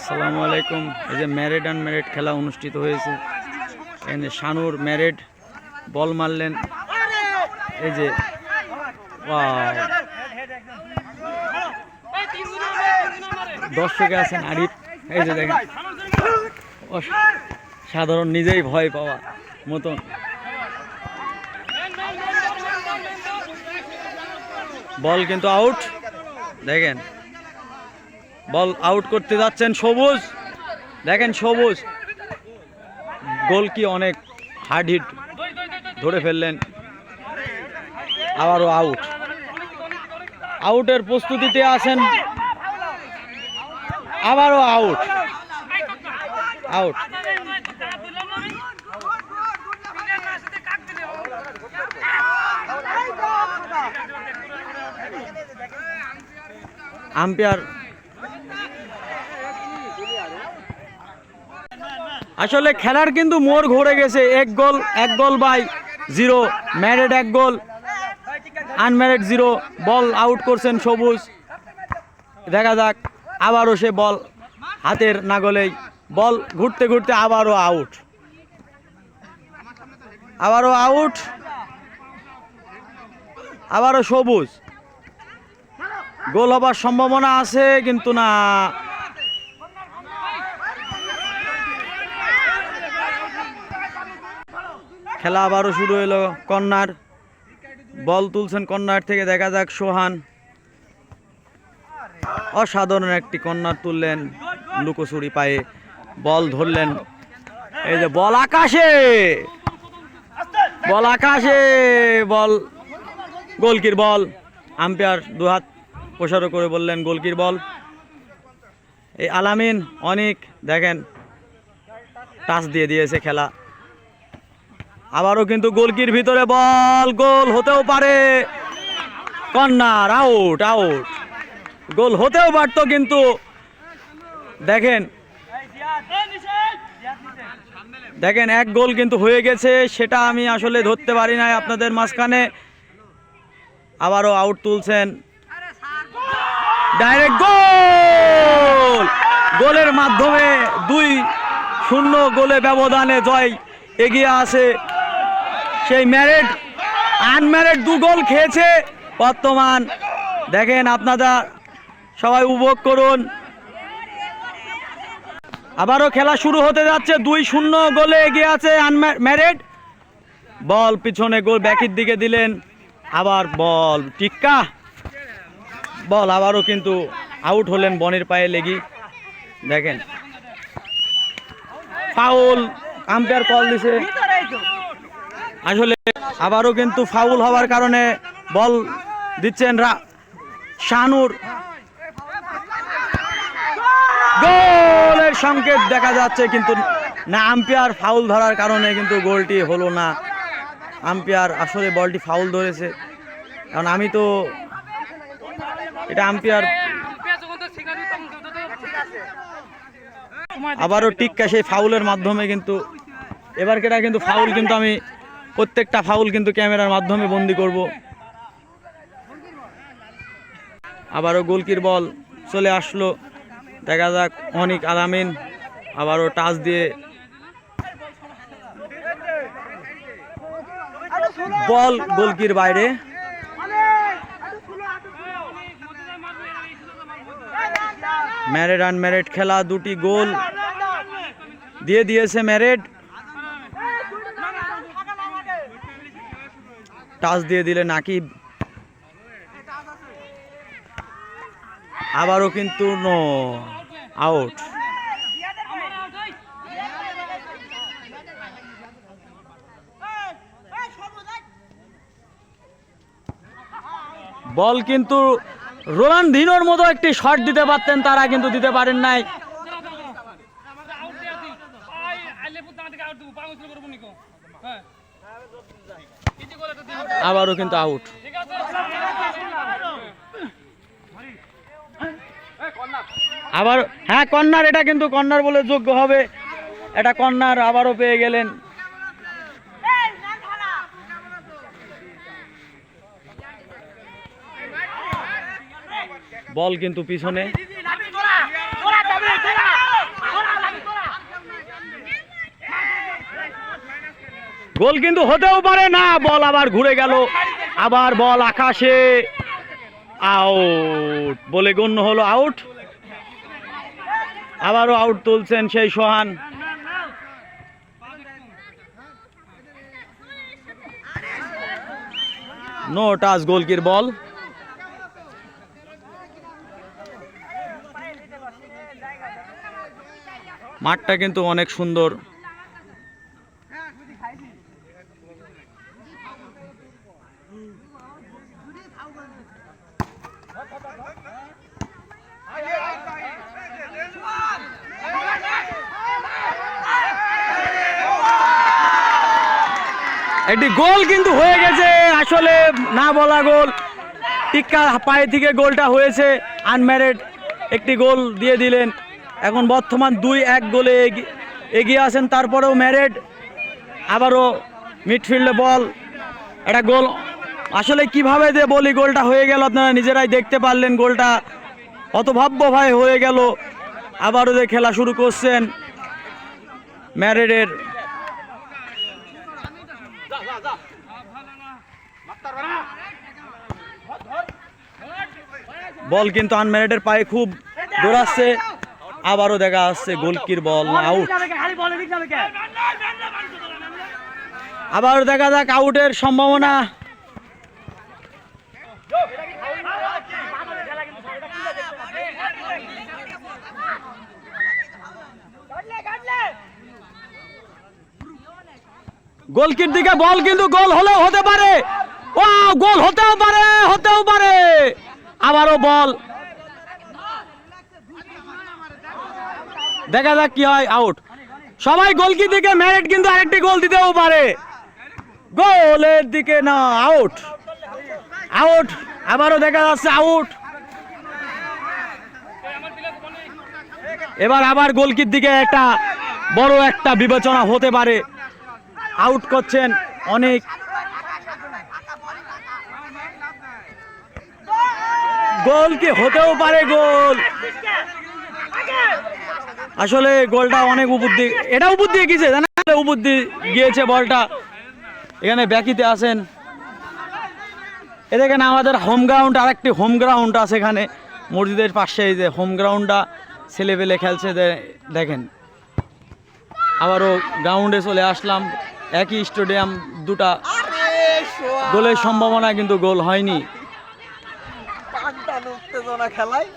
আসসালামু আলাইকুম। এই যে ম্যারেড আনম্যারেড খেলা অনুষ্ঠিত হয়েছে। এখানে শানুর ম্যারেড বল মারলেন। এই যে দর্শকে আছেন আরিফ। এই যে দেখেন সাধারণ নিজেই ভয় পাওয়া মতন। বল কিন্তু আউট। দেখেন বল আউট করতে যাচ্ছেন সবুজ। দেখেন সবুজ গোল কি অনেক হার্ড হিট ধরে ফেললেন। আবারও আউট। আউটের প্রস্তুতিতে আছেন। আবারও আউট। আউট। আম্পায়ার আসলে খেলার কিন্তু মোড় ঘুরে গেছে। এক goal by 0। Married 1 goal, unmarried 0। Ball out করছেন সবুজ। দেখা যাক আবারও সে বল হাতের নাগলেই বল ঘুরতে ঘুরতে আবারও আউট। আবারও আউট। আবারও সবুজ। গোল হবার সম্ভাবনা আছে কিন্তু না। খেলা আবারও শুরু হলো। কর্নার বল তুলছেন কর্নার থেকে। দেখা যাক সোহান অসাধারণ একটি কর্নার তুললেন লুকোচুরি পায়ে। বল ধরলেন। এই যে বল আকাশে, বল আকাশে, বল গোলকির বল। আম্পায়ার দুহাত প্রসারও করে বললেন গোলকির বল। এই আলামিন অনেক দেখেন টাচ দিয়ে দিয়েছে খেলা। আবারও কিন্তু গোলকির ভিতরে বল, গোল হতেও পারে। Corner, out. আউট। গোল হতেও পারতো কিন্তু দেখেন দেখেন 1 গোল কিন্তু হয়ে গেছে। সেটা আমি আসলে ধরতে পারি নাই আপনাদের মাঝখানে। আবারও আউট তুলছেন। ডাইরেক্ট গোল। গোলের মাধ্যমে 2-0 গোলে ব্যবধানে জয় এগিয়ে আছে সেই ম্যারেড। আনম্যারেড 2 গোল খেয়েছে বর্তমান। দেখেন আপনারা সবাই উপভোগ করুন। আবারও খেলা শুরু হতে যাচ্ছে। 2-0 গোলে এগিয়ে আছে আনম্যারেড। বল পিছনে গোল ব্যাকের দিকে দিলেন। আবার বল টিক্কা। বল আবারও কিন্তু আউট হলেন বনের পায়ে লেগি। দেখেন ফাউল। আম্পায়ার কল দিছে। আসলে আবারও কিন্তু ফাউল হওয়ার কারণে বল দিচ্ছেন শানুর। গোলের সংকেত দেখা যাচ্ছে কিন্তু না। আম্পায়ার ফাউল ধরার কারণে কিন্তু গোলটি হলো না। আম্পায়ার আসলে বলটি ফাউল ধরেছে। কারণ আমি তো এটা আম্পায়ার আবারও টিক্কা সেই ফাউলের মাধ্যমে কিন্তু এবার কেটা কিন্তু ফাউল কিন্তু আমি প্রত্যেকটা ফাউল কিন্তু ক্যামেরার মাধ্যমে বন্দি করব। আবারও গোলকির বল চলে আসলো। দেখা যাক অনিক আলামিন আবারও টাচ দিয়ে বল গোলকির বাইরে। ম্যারেড আনম্যারেড খেলা। 2টি গোল দিয়ে দিয়েছে ম্যারেড। টাচ দিয়ে দিলে নাকি। আবারও কিন্তু নো, আউট। বল কিন্তু রোনালদিনোর মতো একটি শট দিতে পারতেন তারা, কিন্তু দিতে পারেন নাই। আবারও কিন্তু আউট। আবার হ্যাঁ কর্নার। এটা কিন্তু কর্নার বলে যোগ্য হবে। এটা কর্নার আবারও পেয়ে গেলেন। বল কিন্তু পিছনে গোল কিন্তু হতেও পারে না, বল আবার ঘুরে গেল, আবার বল আকাশে, আউট বলে গণ্য হলো আউট। আবারও আউট তুলছেন সেই সোহান। নো টাচ গোলকির বল। মাঠটা কিন্তু অনেক সুন্দর। একটি গোল কিন্তু হয়ে গেছে, আসলে না বলা গোল, টিক্কা পায়ে থেকে গোলটা হয়েছে। আনম্যারিড একটি গোল দিয়ে দিলেন, এখন বর্তমান 2-1 গোলে এগিয়ে আছেন। তারপরেও ম্যারিড আবারও মিডফিল্ডে বল, একটা গোল আসলে কিভাবে যে বলি গোলটা হয়ে গেল আপনারা নিজেরাই দেখতে পারলেন। গোলটা অতভাব্য ভাই হয়ে গেল। আবারও যে খেলা শুরু করছেন ম্যারিডের। বল কিন্তু আনম্যারিডের পায়ে খুব দৌড়াচ্ছে। আবারও দেখা যাচ্ছে গোলকির বল, আউট। আবারও দেখা যাক আউটের সম্ভাবনা। গোলকির দিকে বল, কিন্তু গোল হলেও হতে পারে, ও গোল হতেও পারে। আবারও বল, দেখা যাক কি হয়, আউট। সবাই গোলকির দিকে, ম্যারিড কিন্তু আরেকটি গোল দিতেও পারে। গোলের দিকে না, আউট। আবারও দেখা যাচ্ছে আউট। এবার আবার গোলকির দিকে একটা বড় একটা বিবেচনা হতে পারে। আউট করছেন অনেক। গোল কি হতেও পারে, গোল। আসলে গোলটা অনেক উপর দিয়ে, এটা উপর দিয়ে গিয়েছে, জানা উপর দিয়ে গিয়েছে বলটা। এখানে ব্যাকিতে আছেন, এ দেখেন আমাদের হোম গ্রাউন্ড, আরেকটি হোম গ্রাউন্ড আছে এখানে মসজিদের পাশে। এই যে হোম গ্রাউন্ডটা ছেলেপেলে খেলছে, দেখেন। আবারও গ্রাউন্ডে চলে আসলাম, একই স্টেডিয়াম, দুটা গোলের সম্ভাবনা, কিন্তু গোল হয়নি। খেলায়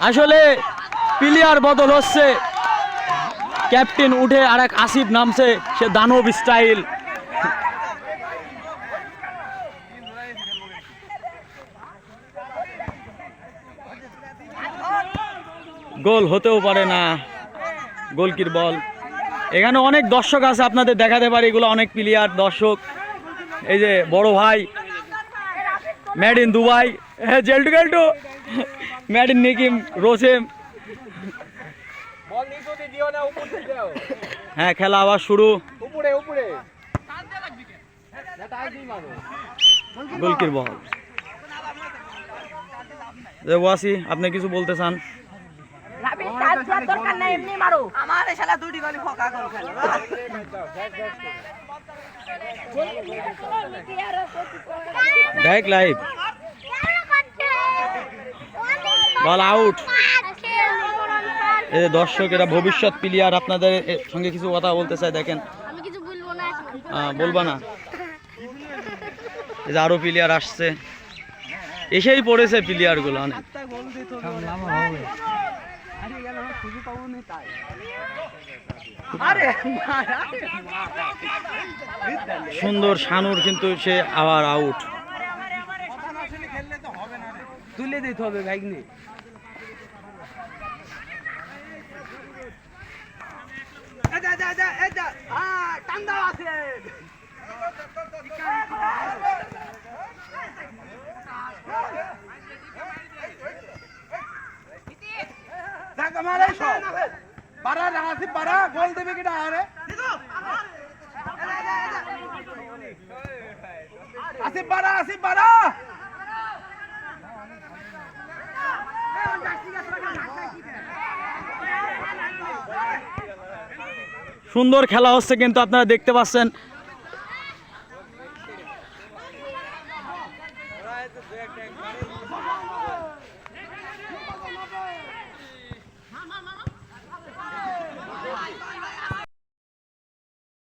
আসলে প্লেয়ার বদল হচ্ছে, ক্যাপ্টেন উঠে আরেক আসিফ নামছে, সে দানব স্টাইল। গোল হতেও পারে না, গোলকির বল। এখানে অনেক দর্শক আছে, আপনাদের দেখাতে পারি, এগুলো অনেক প্লেয়ার দর্শক। এই যে বড় ভাই মেড ইন দুবাই, জেল্টু মেড ইন নিকিম রোসেম। হ্যাঁ, খেলা আবার শুরু। গোলকির বল। ওয়াসি, আপনি কিছু বলতে চান? দেখ লাইভ বল, আউট। এই দর্শকেরা ভবিষ্যৎ প্লেয়ার, আপনাদের সঙ্গে কিছু কথা বলতে চাই। দেখেন, বলবা না, এই যে আরো প্লেয়ার আসছে, এসেই পড়েছে প্লেয়ার গুলো অনেক। সুন্দর শানুর, কিন্তু সে আবার আউট। তুলে দিতে হবে ভাইগনি। গোল দেবে কিনা? আসিফ বাড়া সুন্দর খেলা হচ্ছে কিন্তু আপনারা দেখতে পাচ্ছেন